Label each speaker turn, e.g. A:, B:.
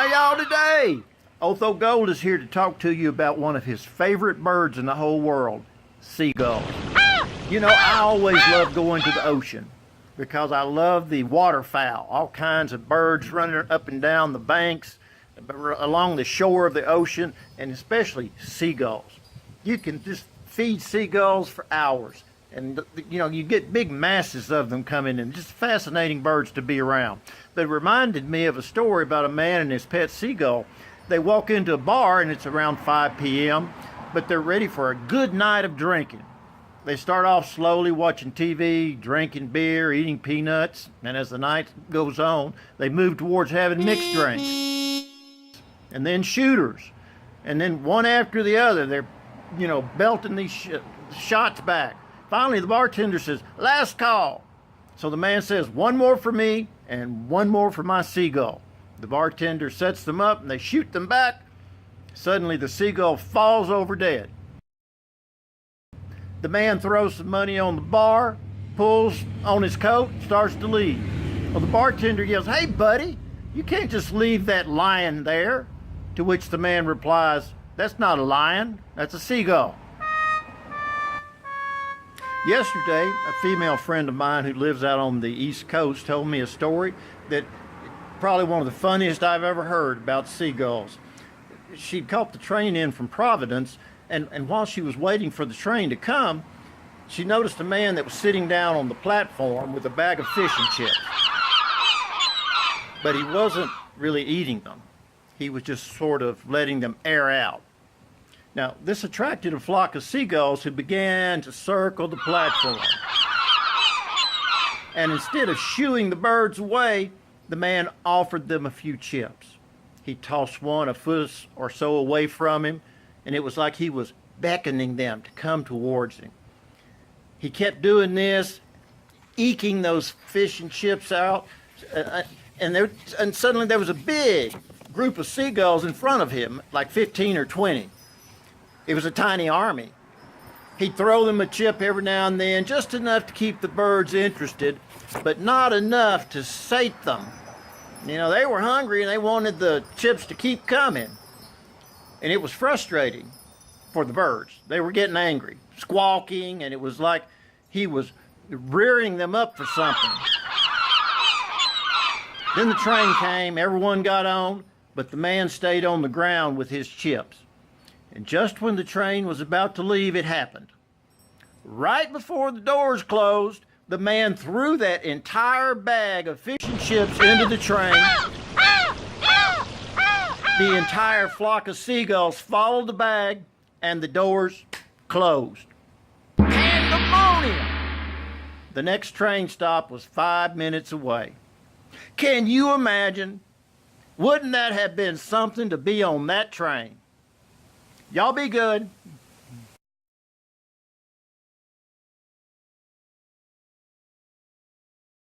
A: are y'all today? Otho Gold is here to talk to you about one of his favorite birds in the whole world, seagulls. You know, I always love going to the ocean because I love the waterfowl, all kinds of birds running up and down the banks, along the shore of the ocean, and especially seagulls. You can just feed seagulls for hours. And, you know, you get big masses of them coming in. Just fascinating birds to be around. But it reminded me of a story about a man and his pet seagull. They walk into a bar and it's around 5 p.m., but they're ready for a good night of drinking. They start off slowly watching TV, drinking beer, eating peanuts, and as the night goes on, they move towards having mixed drinks. And then shooters. And then one after the other, they're, you know, belting these shots back. Finally, the bartender says, "Last call." So the man says, "One more for me and one more for my seagull." The bartender sets them up and they shoot them back. Suddenly, the seagull falls over dead. The man throws some money on the bar, pulls on his coat, starts to leave. Well, the bartender yells, "Hey, buddy, you can't just leave that lion there." To which the man replies, "That's not a lion, that's a seagull." Yesterday, a female friend of mine who lives out on the East Coast told me a story that probably one of the funniest I've ever heard about seagulls. She'd caught the train in from Providence, and while she was waiting for the train to come, she noticed a man that was sitting down on the platform with a bag of fish and chips. But he wasn't really eating them. He was just sort of letting them air out. Now, this attracted a flock of seagulls who began to circle the platform. And instead of shooing the birds away, the man offered them a few chips. He tossed one a foot or so away from him, and it was like he was beckoning them to come towards him. He kept doing this, eking those fish and chips out, and suddenly there was a big group of seagulls in front of him, like 15 or 20. It was a tiny army. He'd throw them a chip every now and then, just enough to keep the birds interested, but not enough to sate them. You know, they were hungry and they wanted the chips to keep coming. And it was frustrating for the birds. They were getting angry, squawking, and it was like he was rearing them up for something. Then the train came, everyone got on, but the man stayed on the ground with his chips. And just when the train was about to leave, it happened. Right before the doors closed, the man threw that entire bag of fish and chips into the train. The entire flock of seagulls followed the bag, and the doors closed. Pandemonium! The next train stop was 5 minutes away. Can you imagine? Wouldn't that have been something to be on that train? Y'all be good.